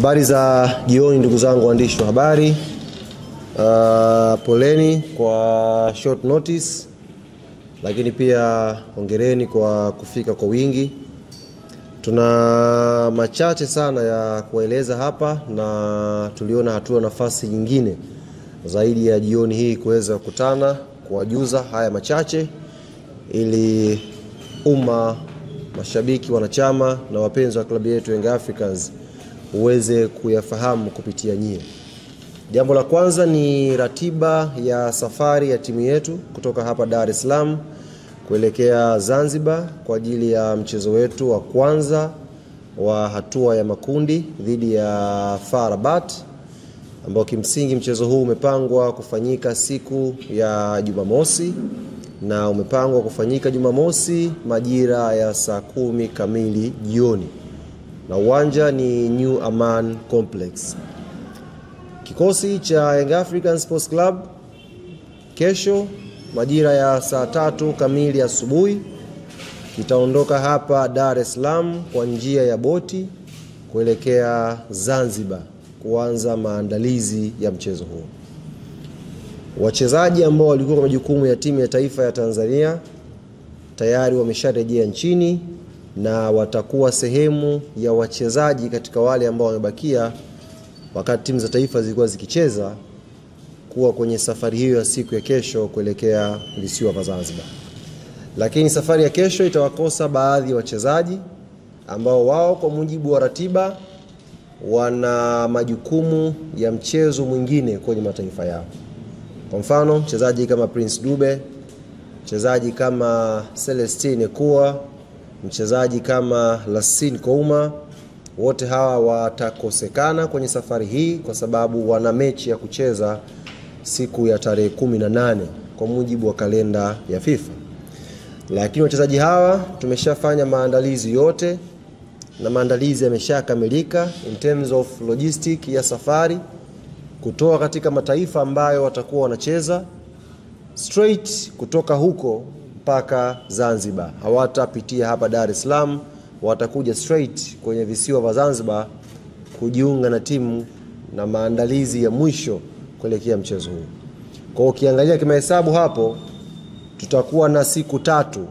Habari za jioni ndugu zangu waandishi wa habari. Poleni kwa short notice, lakini pia hongereni kwa kufika kwa wingi. Tuna machache sana ya kueleza hapa, na tuliona hatua nafasi nyingine zaidi ya jioni hii kuweza kukutana kuwajuza haya machache, ili umma, mashabiki, wanachama na wapenzi wa klabu yetu Young Africans uweze kuyafahamu kupitia nyie. Jambo la kwanza ni ratiba ya safari ya timu yetu kutoka hapa Dar es Salaam kuelekea Zanzibar kwa ajili ya mchezo wetu wa kwanza wa hatua ya makundi dhidi ya FAR Rabat, ambao kimsingi mchezo huu umepangwa kufanyika siku ya Jumamosi, na umepangwa kufanyika Jumamosi majira ya saa 10 kamili jioni, na uwanja ni New Aman Complex. Kikosi cha Young Africans Sports Club kesho majira ya saa 3 kamili asubuhi kitaondoka hapa Dar es Salaam kwa njia ya boti kuelekea Zanzibar kuanza maandalizi ya mchezo huu. Wachezaji ambao walikuwa kwa majukumu ya timu ya taifa ya Tanzania tayari wamesharejea nchini na watakuwa sehemu ya wachezaji katika wale ambao wamebakia wakati timu za taifa zilikuwa zikicheza, kuwa kwenye safari hiyo ya siku ya kesho kuelekea visiwa vya Zanzibar. Lakini safari ya kesho itawakosa baadhi ya wachezaji ambao wao kwa mujibu wa ratiba wana majukumu ya mchezo mwingine kwenye mataifa yao. Kwa mfano, mchezaji kama Prince Dube, mchezaji kama Celestine Ekua, mchezaji kama Lassine Kouma, wote hawa watakosekana kwenye safari hii kwa sababu wana mechi ya kucheza siku ya tarehe 18 kwa mujibu wa kalenda ya FIFA. Lakini wachezaji hawa tumeshafanya maandalizi yote, na maandalizi yameshakamilika in terms of logistic ya safari kutoka katika mataifa ambayo watakuwa wanacheza straight kutoka huko mpaka Zanzibar. Hawatapitia hapa Dar es Salaam, watakuja straight kwenye visiwa vya Zanzibar kujiunga na timu na maandalizi ya mwisho kuelekea mchezo huu. Kwa ukiangalia kimahesabu hapo tutakuwa na siku tatu.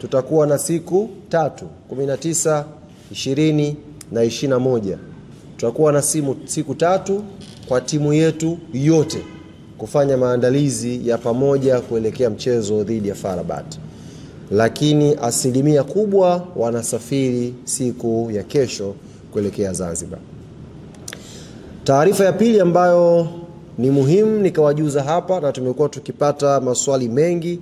19, 20 na 21. Tutakuwa na siku tatu kwa timu yetu yote kufanya maandalizi ya pamoja kuelekea mchezo dhidi ya FAR Rabat. Lakini asilimia kubwa wanasafiri siku ya kesho kuelekea Zanzibar. Taarifa ya pili ambayo ni muhimu nikawajuza hapa, na tumekuwa tukipata maswali mengi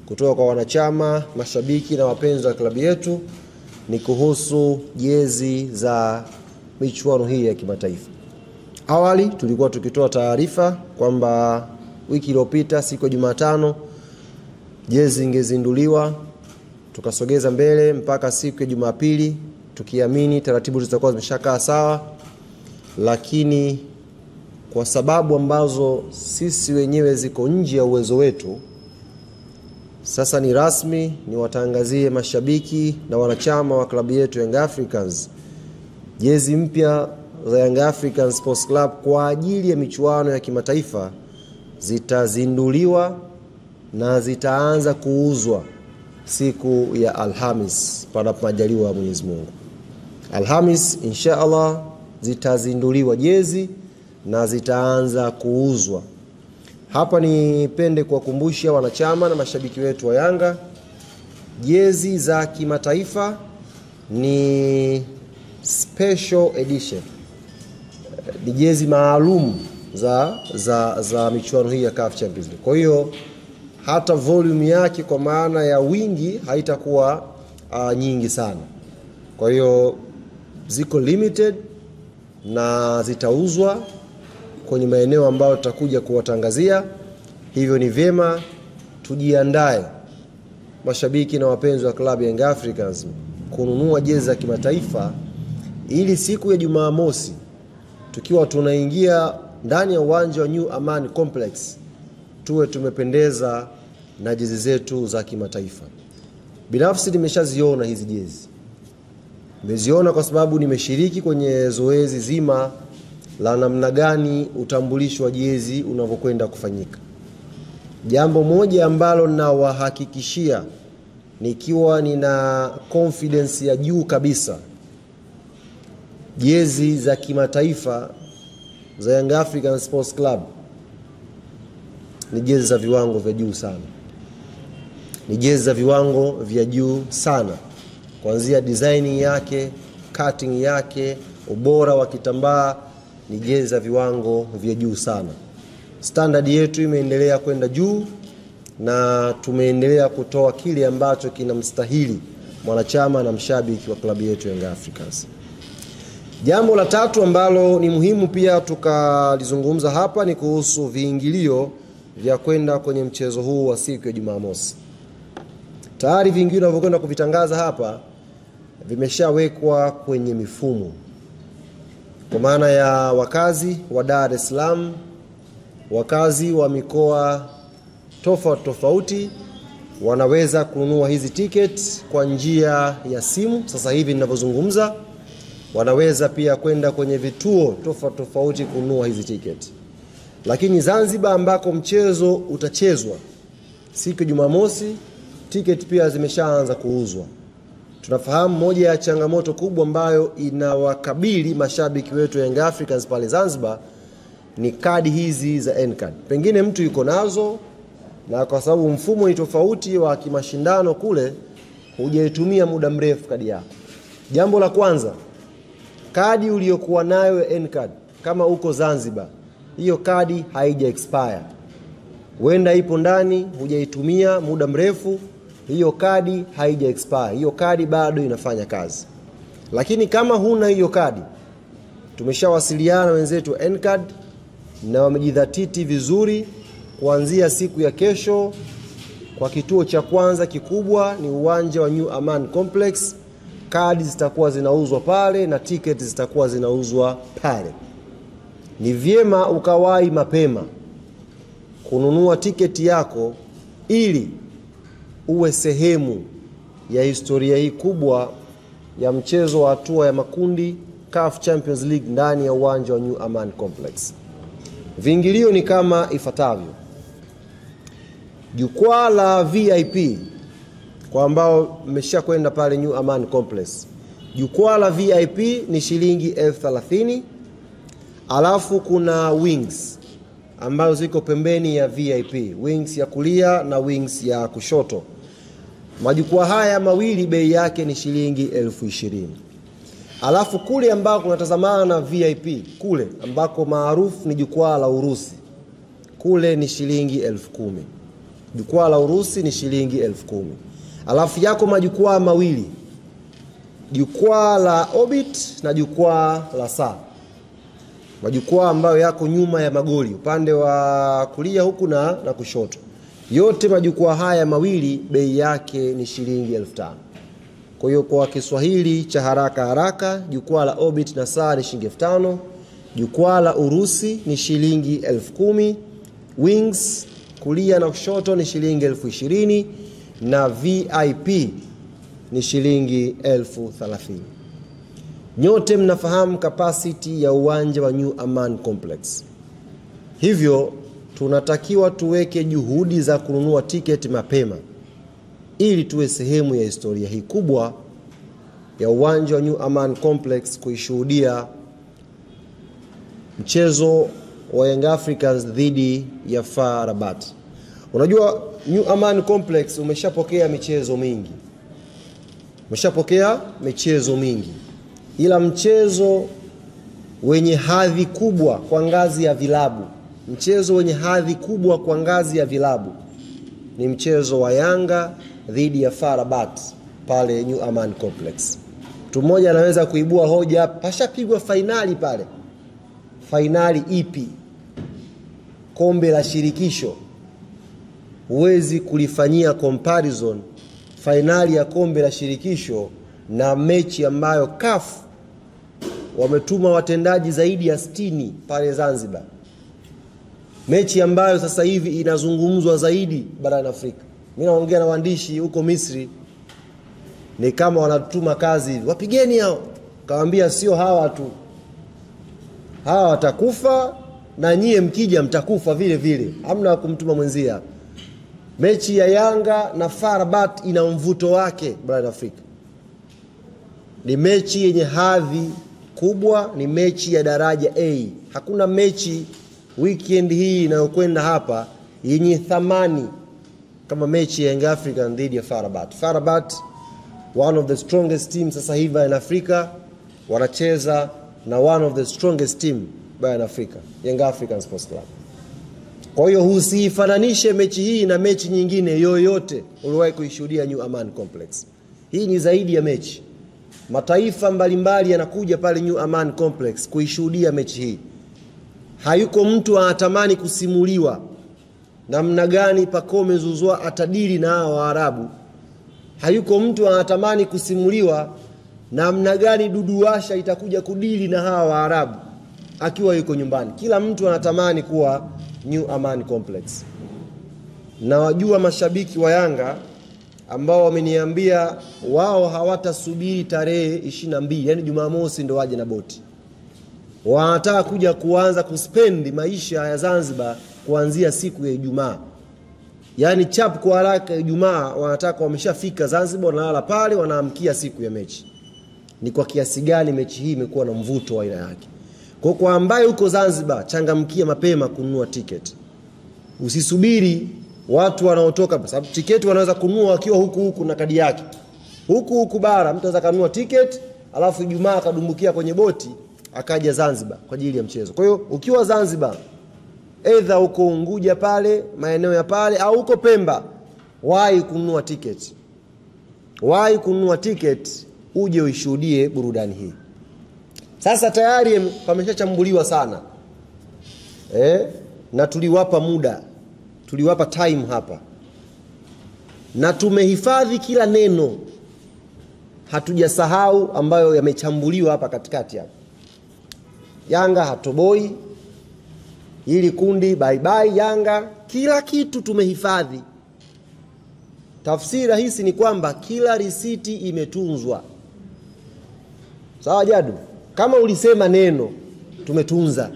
kutoka kwa wanachama, mashabiki na wapenzi wa klabu yetu, ni kuhusu jezi za michuano hii ya kimataifa. Awali tulikuwa tukitoa taarifa kwamba wiki iliyopita siku ya Jumatano jezi ingezinduliwa, tukasogeza mbele mpaka siku ya Jumapili tukiamini taratibu zitakuwa zimeshakaa sawa. Lakini kwa sababu ambazo sisi wenyewe ziko nje ya uwezo wetu, sasa ni rasmi ni watangazie mashabiki na wanachama wa klabu yetu Young Africans jezi mpya za Young Africans Sports Club kwa ajili ya michuano ya kimataifa zitazinduliwa na zitaanza kuuzwa siku ya Alhamis panapo majaliwa ya Mwenyezi Mungu. Alhamis inshallah zitazinduliwa jezi na zitaanza kuuzwa. Hapa nipende kuwakumbusha wanachama na mashabiki wetu wa Yanga, jezi za kimataifa ni special edition. Ni jezi maalum za michuano hii ya CAF Champions League. Kwa hiyo hata volume yake kwa maana ya wingi haitakuwa nyingi sana. Kwa hiyo ziko limited na zitauzwa kwenye maeneo ambayo tutakuja kuwatangazia. Hivyo ni vyema tujiandae mashabiki na wapenzi wa klabu ya Young Africans kununua jezi za kimataifa, ili siku ya Jumamosi tukiwa tunaingia ndani ya uwanja wa New Aman Complex tuwe tumependeza na jezi zetu za kimataifa. Binafsi nimeshaziona hizi jezi Nimeziona kwa sababu nimeshiriki kwenye zoezi zima la namna gani utambulisho wa jezi unavyokwenda kufanyika. Jambo moja ambalo nawahakikishia nikiwa nina confidence ya juu kabisa, jezi za kimataifa za Young African Sports Club ni jezi za viwango vya juu sana. Ni jezi za viwango vya juu sana. Kuanzia designing yake, cutting yake, ubora wa kitambaa, ni jezi za viwango vya juu sana. Standard yetu imeendelea kwenda juu na tumeendelea kutoa kile ambacho kinamstahili mwanachama na mshabiki wa klabu yetu Young Africans. Jambo la tatu ambalo ni muhimu pia tukalizungumza hapa ni kuhusu viingilio vya kwenda kwenye mchezo huu wa siku ya Jumamosi. Tayari viingilio vinavyokwenda kuvitangaza hapa vimeshawekwa kwenye mifumo. Kwa maana ya wakazi wa Dar es Salaam, wakazi wa mikoa tofauti wanaweza kununua hizi tickets kwa njia ya simu. Sasa hivi ninavyozungumza, wanaweza pia kwenda kwenye vituo tofauti kununua hizi tickets. Lakini Zanzibar ambako mchezo utachezwa siku ya Jumamosi, ticket pia zimeshaanza kuuzwa. Tunafahamu moja ya changamoto kubwa ambayo inawakabili mashabiki wetu Young Africans pale Zanzibar ni kadi hizi za N-card. Pengine mtu yuko nazo na kwa sababu mfumo ni tofauti wa kimashindano kule, hujaitumia muda mrefu kadi yako. Jambo la kwanza, kadi uliyokuwa nayo N-card kama uko Zanzibar, hiyo kadi haija expire. Huenda ipo ndani, hujaitumia muda mrefu, hiyo kadi haija expire. Hiyo kadi bado inafanya kazi. Lakini kama huna hiyo kadi, tumeshawasiliana wenzetu N-card na wamejidhatiti vizuri. Kuanzia siku ya kesho, kwa kituo cha kwanza kikubwa ni uwanja wa New Aman Complex, kadi zitakuwa zinauzwa pale na tickets zitakuwa zinauzwa pale. Ni vyema ukawahi mapema kununua tiketi yako ili uwe sehemu ya historia hii kubwa ya mchezo wa hatua ya makundi CAF Champions League ndani ya uwanja wa New Aman Complex. Viingilio ni kama ifuatavyo. Jukwaa la VIP kwa ambao mmeshakwenda pale New Aman Complex. Jukwaa la VIP ni shilingi 30,000. Alafu kuna wings ambazo ziko pembeni ya VIP, wings ya kulia na wings ya kushoto. Majukwaa haya mawili bei yake ni shilingi 20,000. Alafu kule ambako unatazamana na VIP, kule ambako maarufu ni jukwaa la Urusi, kule ni shilingi 10,000. Jukwaa la Urusi ni shilingi 10,000. Alafu yako majukwaa mawili, jukwaa la Orbit na jukwaa la Saa. Majukwaa ambayo yako nyuma ya magoli, upande wa kulia huku na kushoto. Yote majukwaa haya mawili bei yake ni shilingi 5,000. Kwa hiyo kwa Kiswahili cha haraka, jukwaa la Orbit na Saa ni shilingi 5,000, jukwaa la Urusi ni shilingi 10,000, wings kulia na kushoto ni shilingi 20,000 na VIP ni shilingi 30,000. Nyote mnafahamu capacity ya uwanja wa New Aman Complex. Hivyo tunatakiwa tuweke juhudi za kununua tiketi mapema ili tuwe sehemu ya historia hii kubwa ya uwanja wa New Aman Complex kuishuhudia mchezo wa Young Africans dhidi ya FAR Rabat. Unajua New Aman Complex umeshapokea michezo mingi. Ila mchezo wenye hadhi kubwa kwa ngazi ya vilabu, ni mchezo wa Yanga dhidi ya FAR Rabat pale New Aman Complex. Mtu mmoja anaweza kuibua hoja, pashapigwa finali pale. Finali ipi? Kombe la shirikisho. Huwezi kulifanyia comparison finali ya kombe la shirikisho na mechi ambayo CAF wametuma watendaji zaidi ya 60 pale Zanzibar. Mechi ambayo sasa hivi inazungumzwa zaidi barani Afrika. Mimi naongea na waandishi huko Misri. ni kama wanatuma kazi hivi, wapigeni hao. Kawaambia sio hawa tu, hawa watakufa na nyie mkija mtakufa vile vile, hamna kumtuma mwenzia. Mechi ya Yanga na FAR Rabat ina mvuto wake barani Afrika. Ni mechi yenye hadhi kubwa, ni mechi ya daraja A. Hakuna mechi weekend hii inayokwenda hapa yenye thamani kama mechi ya Young African dhidi ya FAR Rabat. FAR Rabat, one of the strongest teams sasa hivi in Africa, wanacheza na one of the strongest team barani Africa, Young African Sports Club. Kwa hiyo usifananishe mechi hii na mechi nyingine yoyote uliwahi kuishuhudia New Aman Complex. Hii ni zaidi ya mechi. Mataifa mbalimbali yanakuja pale New Aman Complex kuishuhudia mechi hii. Hayuko mtu anatamani kusimuliwa namna gani Pacome Zouzoua atadili na Waarabu. Hayuko mtu anatamani kusimuliwa namna gani Dudu Washa itakuja kudili na hawa Waarabu akiwa yuko nyumbani. Kila mtu anatamani kuwa New Aman Complex. Na wajua mashabiki wa Yanga ambao wameniambia wao hawatasubiri tarehe 22, yani Jumamosi ndo waje na boti. Wanataka kuja kuanza kuspendi maisha ya Zanzibar kuanzia siku ya Ijumaa. Yani chap kwa haraka Ijumaa wanataka wameshafika Zanzibar, wanalala pale, wanaamkia siku ya mechi. Ni kwa kiasi gani mechi hii imekuwa na mvuto wa aina yake. Kwa ambaye uko Zanzibar, changamkia mapema kununua ticket. Usisubiri watu wanaotoka, sababu tiketi wanaweza kununua wakiwa huku na kadi yake. Huku bara mtu anaweza kununua ticket, alafu Ijumaa akadumbukia kwenye boti akaja Zanzibar kwa ajili ya mchezo. Kwa hiyo ukiwa Zanzibar, either uko Unguja pale, maeneo ya pale, au uko Pemba, wahi kununua ticket. Wahi kununua ticket uje uishuhudie burudani hii. Sasa tayari pameshachambuliwa sana. Na tuliwapa muda, tuliwapa time hapa. Na tumehifadhi kila neno. Hatujasahau ambayo yamechambuliwa hapa katikati hapa. Yanga hatoboi, hili kundi bye bye Yanga, kila kitu tumehifadhi. Tafsiri rahisi ni kwamba kila risiti imetunzwa. Sawa Jadu? Kama ulisema neno, tumetunza.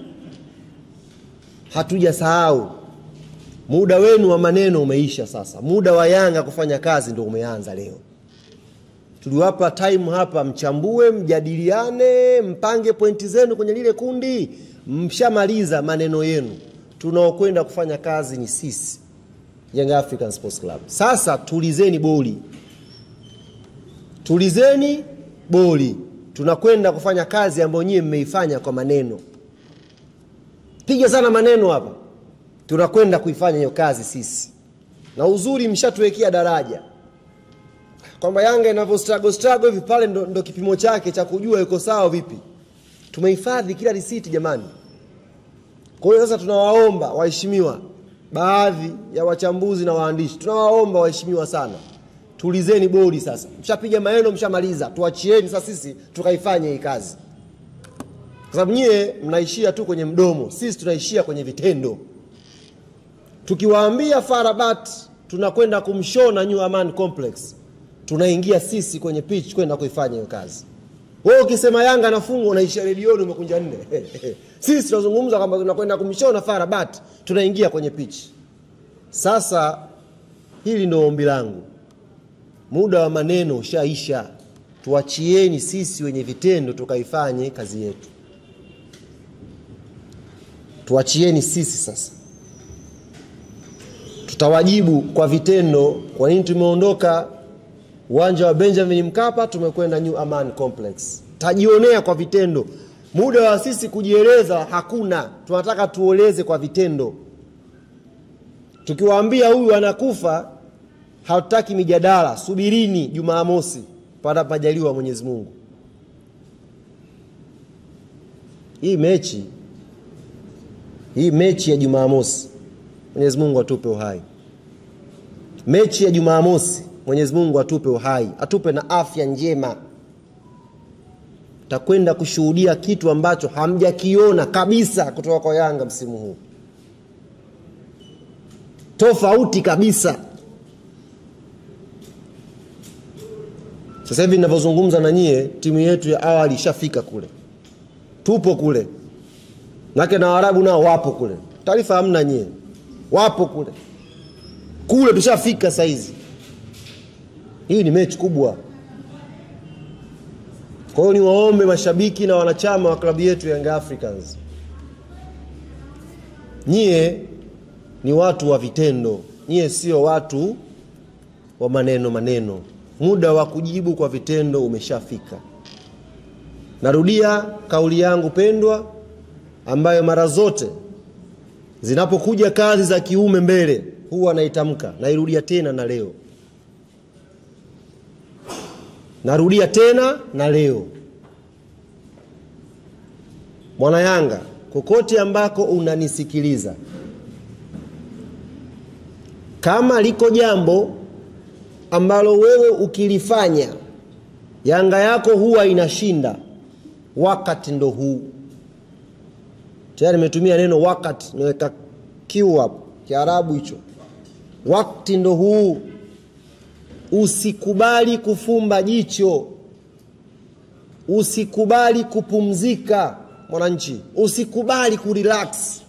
Hatujasahau. Muda wenu wa maneno umeisha sasa. Muda wa Yanga kufanya kazi ndio umeanza leo. Tuliwapa time hapa, mchambue, mjadiliane, mpange pointi zenu kwenye lile kundi. Mshamaliza maneno yenu. Tunaokwenda kufanya kazi ni sisi, Young African Sports Club. Sasa tulizeni boli. Tulizeni boli. Tunakwenda kufanya kazi ambayo nyinyi mmeifanya kwa maneno. Piga sana maneno hapa. Tunakwenda kuifanya hiyo kazi sisi. Na uzuri mshatuwekea daraja. Kwamba Yanga inavyo struggle hivi pale ndo kipimo chake cha kujua yuko sawa vipi. Tumehifadhi kila risiti jamani. Kwa hiyo sasa tunawaomba waheshimiwa, baadhi ya wachambuzi na waandishi, tunawaomba waheshimiwa sana, tulizeni bodi sasa. Mshapiga maneno, mshamaliza. Tuachieni sasa sisi tukaifanye hii kazi. Kwa sababu nyie mnaishia tu kwenye mdomo, sisi tunaishia kwenye vitendo. Tukiwaambia FAR Rabat tunakwenda kumshona New Aman Complex, tunaingia sisi kwenye pitch kwenda kuifanya hiyo kazi. Wewe ukisema Yanga anafungwa unaishia redioni umekunja nne. Sisi tunazungumza kwamba tunakwenda kumshona FAR Rabat, tunaingia kwenye pitch. Sasa hili ndio ombi langu. Muda wa maneno ushaisha. Tuachieni sisi wenye vitendo tukaifanye kazi yetu. Tuachieni sisi sasa. Tutawajibu kwa vitendo kwa nini tumeondoka uwanja wa Benjamin Mkapa tumekwenda New Aman Complex. Tajionea kwa vitendo. Muda wa sisi kujieleza hakuna. Tunataka tuoleze kwa vitendo. Tukiwaambia huyu anakufa, hatutaki mijadala. Subirini Jumamosi panapo majaliwa Mwenyezi Mungu. Hii mechi ya Jumamosi, Mwenyezi Mungu atupe uhai. Mechi ya Jumamosi, Mwenyezi Mungu atupe uhai, atupe na afya njema. Takwenda kushuhudia kitu ambacho hamjakiona kabisa kutoka kwa Yanga msimu huu. Tofauti kabisa. Sasa hivi ninavyozungumza na nyie, timu yetu ya awali ishafika kule. Tupo kule. Nake na Waarabu nao wapo kule. Taarifa hamna nyie. Wapo kule. Kule tushafika saizi. Hii ni mechi kubwa. Kwa hiyo ni waombe mashabiki na wanachama wa klabu yetu Young Africans. Nyie ni watu wa vitendo. Nyie sio watu wa maneno. Muda wa kujibu kwa vitendo umeshafika. Narudia kauli yangu pendwa ambayo mara zote zinapokuja kazi za kiume mbele huwa naitamka, nairudia tena na leo. Narudia tena na leo. Mwana Yanga, kokote ambako unanisikiliza, kama liko jambo ambalo wewe ukilifanya Yanga yako huwa inashinda, wakati ndo huu. Tayari nimetumia neno wakati, niweka kiu hapo, Kiarabu hicho. Wakati ndo huu. Usikubali kufumba jicho. Usikubali kupumzika mwananchi. Usikubali kurelax.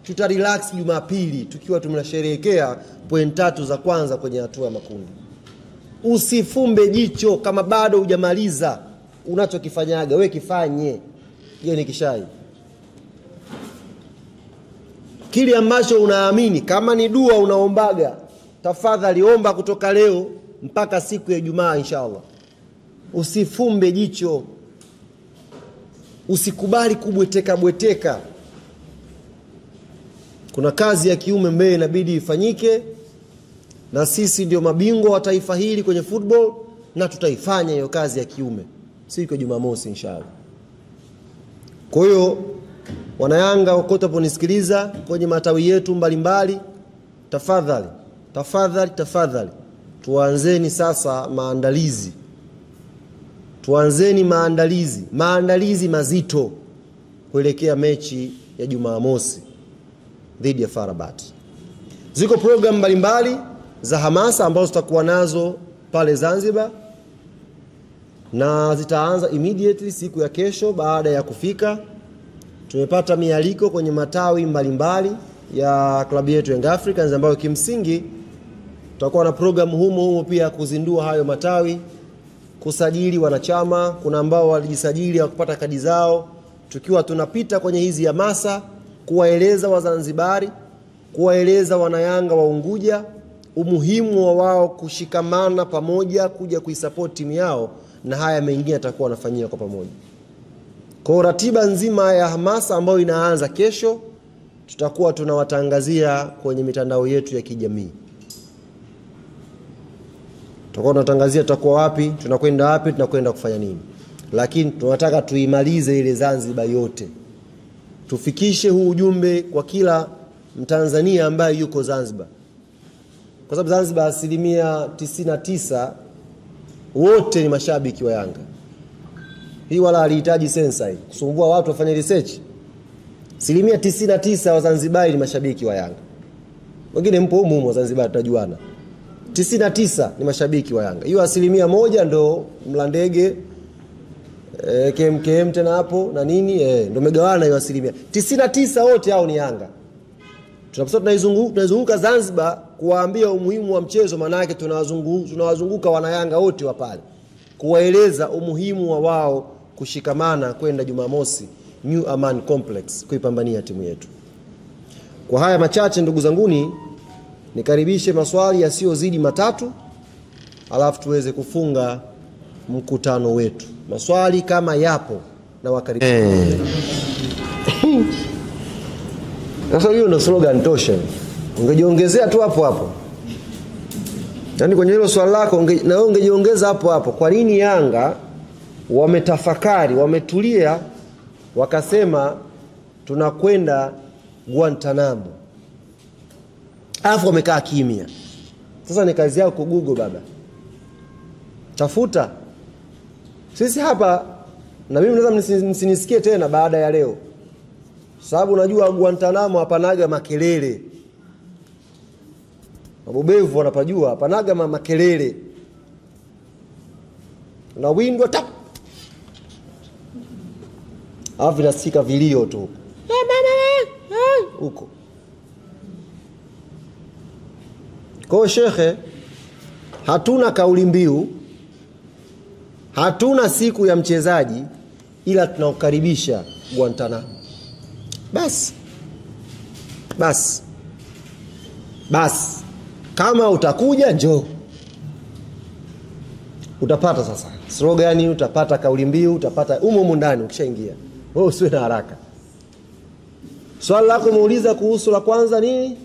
Tutarelax Jumapili tukiwa tunasherehekea point 3 za kwanza kwenye hatua ya makundi. Usifumbe jicho kama bado hujamaliza unachokifanyaga, wewe kifanye. Hiyo ni kishai. Kile ambacho unaamini, kama ni dua unaombaga, tafadhali omba kutoka leo mpaka siku ya Ijumaa inshallah. Usifumbe jicho. Usikubali kubweteka. Kuna kazi ya kiume mbele inabidi ifanyike, na sisi ndio mabingwa wa taifa hili kwenye football, na tutaifanya hiyo kazi ya kiume siku ya Jumamosi inshallah. Kwa hiyo Wanayanga wote wanaponisikiliza kwenye matawi yetu mbalimbali, tafadhali tuanzeni sasa maandalizi. Tuanzeni maandalizi mazito kuelekea mechi ya Jumamosi dhidi ya FAR Rabat. Ziko program mbalimbali za hamasa ambazo tutakuwa nazo pale Zanzibar, na zitaanza immediately siku ya kesho baada ya kufika. Tumepata mialiko kwenye matawi mbalimbali ya klabu yetu Young Africans, ambayo kimsingi tutakuwa na program humo pia kuzindua hayo matawi, kusajili wanachama. Kuna ambao walijisajili kupata kadi zao, tukiwa tunapita kwenye hizi hamasa kuwaeleza Wazanzibari, kuwaeleza Wanayanga wa Unguja umuhimu wa wao kushikamana pamoja kuja kuisupport timu yao, na haya mengine atakuwa wanafanyia kwa pamoja. Kwa ratiba nzima ya hamasa ambayo inaanza kesho, tutakuwa tunawatangazia kwenye mitandao yetu ya kijamii. Tutakuwa tunatangazia tutakuwa wapi, tunakwenda wapi, tunakwenda kufanya nini. Lakini tunataka tuimalize ile Zanzibar yote. Tufikishe huu ujumbe kwa kila Mtanzania ambaye yuko Zanzibar. Kwa sababu Zanzibar 99% wote ni mashabiki wa Yanga. Hii wala halihitaji sensa hii kusumbua watu wafanye research. 99% wa Zanzibar ni mashabiki wa Yanga. Wengine mpo humu wa Zanzibar tutajuana. 99 ni mashabiki wa Yanga. Hiyo 1% ndo Mlandege KMKM tena hapo na nini ndo megawana hiyo 1%. 99 wote hao ni Yanga. Tunazunguka Zanzibar kuwaambia umuhimu wa mchezo, maana yake tunawazunguka Wanayanga wote wa pale, kuwaeleza umuhimu wa wao kushikamana kwenda Jumamosi New Aman Complex kuipambania timu yetu. Kwa haya machache ndugu zanguni, nikaribishe maswali yasiyozidi 3, alafu tuweze kufunga mkutano wetu. Maswali kama yapo na wakaribisha. Sasa hiyo ndio slogan tosha. Ungejiongezea tu hapo. Yaani kwenye hilo swali lako na wewe ungejiongeza hapo. Kwa nini Yanga wametafakari, wametulia, wakasema tunakwenda Guantanamo, alafu wamekaa kimya? Sasa ni kazi yako Google baba. Tafuta. Sisi hapa, na mimi naweza msinisikie tena baada ya leo. Sababu unajua Guantanamo hapanaga makelele. Mabobevu wanapajua hapanaga makelele. unawindwa tap, alafu inasikika vilio tu huko. Kwa shekhe, hatuna kauli mbiu, hatuna siku ya mchezaji, ila tunaukaribisha Guantanamo. Bas. Kama utakuja njoo. Utapata sasa slogan, utapata kauli mbiu, utapata umo ndani ukishaingia. Wewe usiwe na haraka. Swali lako muuliza kuhusu la kwanza nini?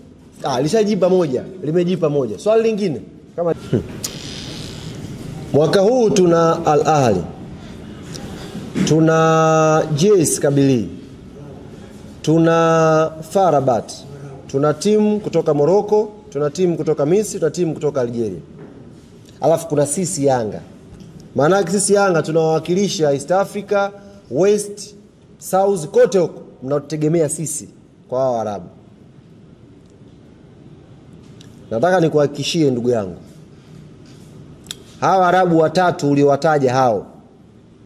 Lishajipa moja, limejipa moja. Swali lingine kama mwaka huu tuna Al Ahly, tuna JS Kabylie, tuna FAR Rabat, tuna timu kutoka Morocco, tuna timu kutoka Misri, tuna timu kutoka Algeria. Alafu kuna sisi Yanga. Maana sisi Yanga tunawakilisha East Africa, West, South, kote huko mnategemea sisi kwa hao Arabu. Nataka nikuhakikishie ndugu yangu, hao Arabu watatu uliowataja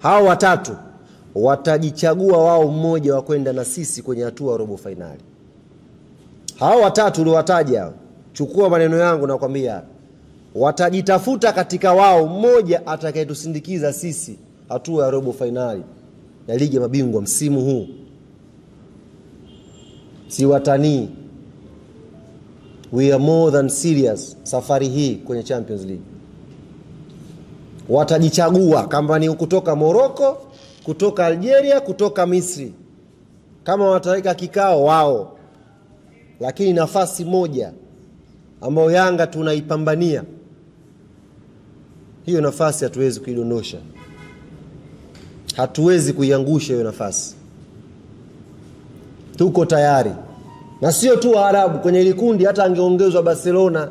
hao watatu watajichagua wao mmoja wa kwenda na sisi kwenye hatua robo finali. Hao watatu uliowataja, chukua maneno yangu na kwambia, watajitafuta katika wao mmoja atakayetusindikiza sisi hatua ya robo finali ya ligi ya mabingwa msimu huu. Si watani. We are more than serious safari hii kwenye Champions League. Watajichagua kama ni kutoka Morocco, kutoka Algeria, kutoka Misri. Kama wataweka kikao wao. Lakini nafasi moja ambayo Yanga tunaipambania, hiyo nafasi hatuwezi kuidondosha. Hatuwezi kuiangusha hiyo nafasi. Tuko tayari. Na sio tu Arabu, kwenye ile kundi hata angeongezwa Barcelona.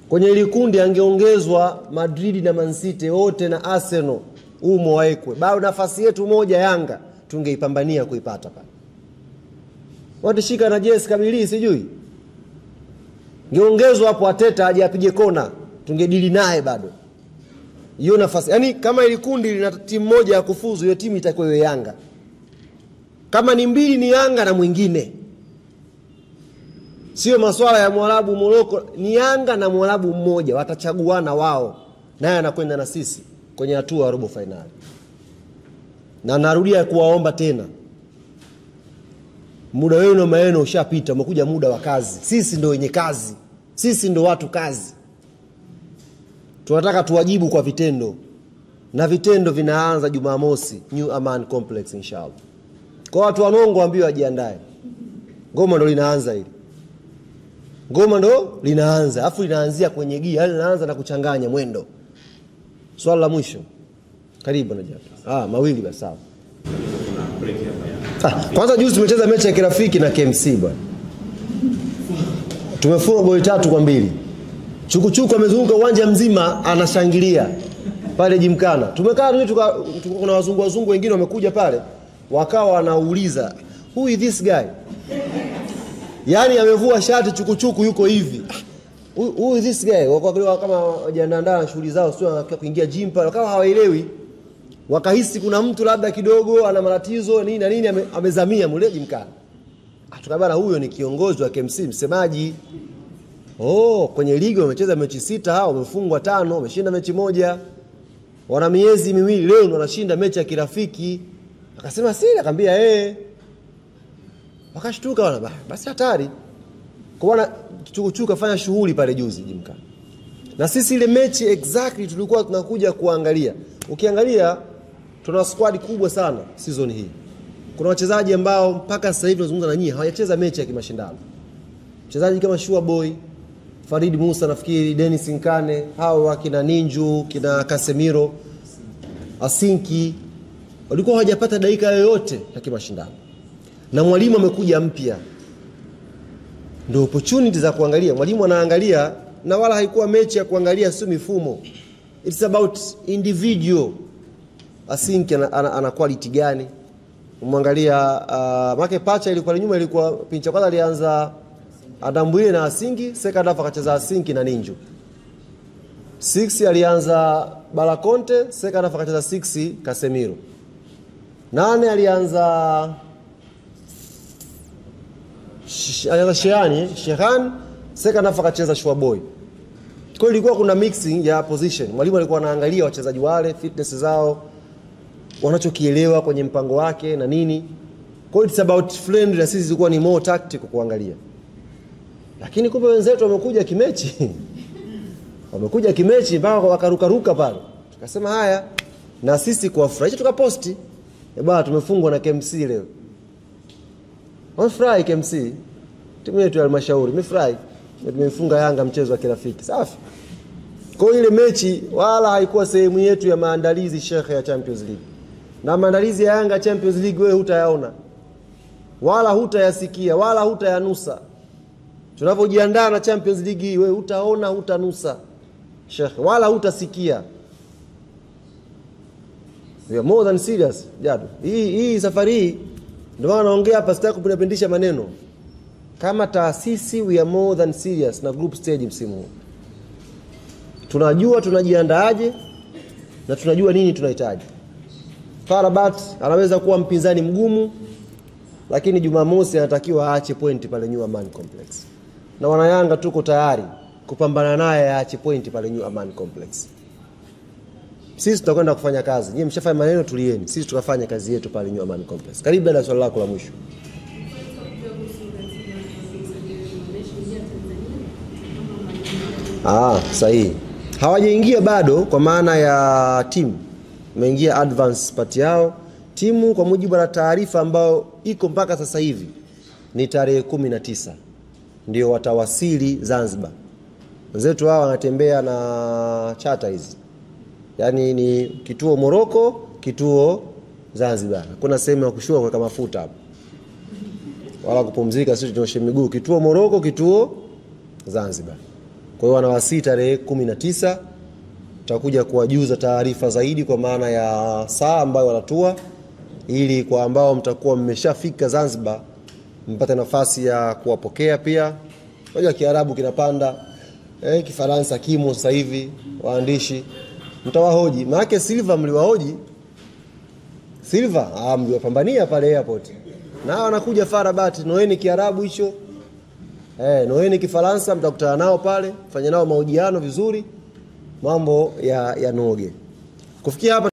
Kwenye ile kundi angeongezwa Madrid na Man City wote na Arsenal umo waekwe. Bado nafasi yetu moja Yanga tungeipambania kuipata pale. Watashika na JS Kabylie sijui. Ngeongezwa hapo Ateta aje apige kona, tungedili naye bado. Hiyo nafasi. Yaani kama ile kundi lina timu moja ya kufuzu, hiyo timu itakuwa hiyo Yanga. Kama ni mbili ni Yanga na mwingine. Sio masuala ya Mwarabu Morocco, ni Yanga na Mwarabu mmoja watachaguana wao. Naye anakwenda na sisi kwenye hatua ya robo finali. Na narudia kuwaomba tena, muda wenu na maeno ushapita, umekuja muda wa kazi. Sisi ndio wenye kazi. Sisi ndio watu kazi. Tunataka tuwajibu kwa vitendo. Na vitendo vinaanza Jumamosi, New Aman Complex inshallah. Kwa watu wanongo waambiwa wajiandae. Ngoma ndo linaanza hili. Ngoma ndo linaanza. Afu linaanzia kwenye gia, yani linaanza na kuchanganya mwendo. Swali la mwisho. Karibu na japo. Mawili basi sawa. Kwanza juzi tumecheza mechi ya kirafiki na KMC bwana. Tumefunga goli 3-2. Chukuchuku amezunguka uwanja mzima anashangilia pale Jimkana. Tumekaa tu kuna wazungu wengine wamekuja pale, wakawa wanauliza, who is this guy? Yaani amevua shati Chukuchuku yuko hivi. Who is this guy? Wakawa kama wajiandaa na shughuli zao, sio kuingia gym pale, wakawa hawaelewi. Wakahisi kuna mtu labda kidogo ana matatizo nini na nini amezamia mule Jimkana. Tukabana huyo ni kiongozi wa KMC, msemaji. Kwenye ligi wamecheza mechi 6, hao wamefungwa 5, wameshinda mechi 1. Wana miezi 2 leo ndo wanashinda mechi ya kirafiki. Akasema siri, akamwambia wakashtuka wana basi hatari. Kwa wana Chukuchuka fanya shughuli pale juzi Jimkana. Na sisi ile mechi exactly tulikuwa tunakuja kuangalia. Ukiangalia tuna squad kubwa sana season hii. Kuna wachezaji ambao mpaka sasa hivi tunazungumza na nyinyi hawajacheza mechi ya kimashindano. Mchezaji kama Shua Boy, Farid Musa nafikiri, Dennis Nkane, hao wakina Ninju, kina Casemiro, Asinki walikuwa hawajapata dakika yoyote ya kimashindano. Na mwalimu amekuja mpya. Ndio opportunity za kuangalia. Mwalimu anaangalia na wala haikuwa mechi ya kuangalia sio mifumo. It's about individual. Asinki ana quality gani? Umwangalia make pacha ilikuwa nyuma, ilikuwa pincha kwanza alianza Adambuye na Asinki, second half akacheza Asinki na Ninju. 6 alianza Balakonte, second half akacheza 6 Casemiro. 8 alianza Shehan, second half akacheza Shwaboy. Kwa hiyo ilikuwa kuna mixing ya position. Mwalimu alikuwa anaangalia wachezaji wale, fitness zao, wanachokielewa kwenye mpango wake na nini. Kwa hiyo it's about friendly, na sisi tulikuwa ni more tactical kuangalia. Lakini kumbe wenzetu wamekuja kimechi. Wamekuja kimechi mpaka wakaruka pale. Tukasema haya, na sisi kuwafurahisha tukaposti. Bwana tumefungwa na KMC leo. Wamefurahi KMC. Timu yetu ya Halmashauri imefurahi. Tumefunga Yanga mchezo wa kirafiki. Safi. Kwa hiyo ile mechi wala haikuwa sehemu yetu ya maandalizi shekhe ya Champions League. Na maandalizi ya Yanga Champions League wewe hutayaona. Wala hutayasikia, wala hutayanusa. Tunapojiandaa na Champions League wewe hutaona, hutanusa. Shekhe, wala hutasikia. We are more than serious, Jadu. Hii safari hii ndio maana naongea hapa, sitaki kupindisha maneno. Kama taasisi we are more than serious na group stage msimu huu. Tunajua tunajiandaaje na tunajua nini tunahitaji. FAR Rabat anaweza kuwa mpinzani mgumu, lakini Jumamosi anatakiwa aache pointi pale New Aman Complex. Na wanayanga tuko tayari kupambana naye aache pointi pale New Aman Complex. Sisi tutakwenda kufanya kazi. Nyinyi mshafanya maneno, tulieni. Sisi tukafanya kazi yetu pale New Aman Complex. Karibu na swali lako la mwisho. Sahihi. Hawajaingia bado kwa maana ya timu. Wameingia advance part yao. Timu kwa mujibu wa taarifa ambayo iko mpaka sasa hivi ni tarehe 19 ndio watawasili Zanzibar. Wenzetu hao wanatembea na charter hizi. Yaani ni kituo Morocco, kituo Zanzibar. Hakuna sehemu ya kushuka kuweka mafuta hapo. Wala kupumzika, sisi tunyoshe miguu. Kituo Morocco, kituo Zanzibar. Kwa hiyo wanawasili tarehe 19. Tutakuja kuwajuza taarifa zaidi kwa maana ya saa ambayo wanatua, ili kwa ambao mtakuwa mmeshafika Zanzibar mpate nafasi ya kuwapokea pia. Unajua Kiarabu kinapanda, Kifaransa kimo sasa hivi, waandishi mtawahoji. Maana Silva mliwahoji. Silva mliwapambania pale airport. Na wanakuja FAR Rabat, noeni Kiarabu hicho. Noeni Kifaransa, mtakutana nao pale, fanya nao mahojiano vizuri, mambo ya noge. Kufikia hapa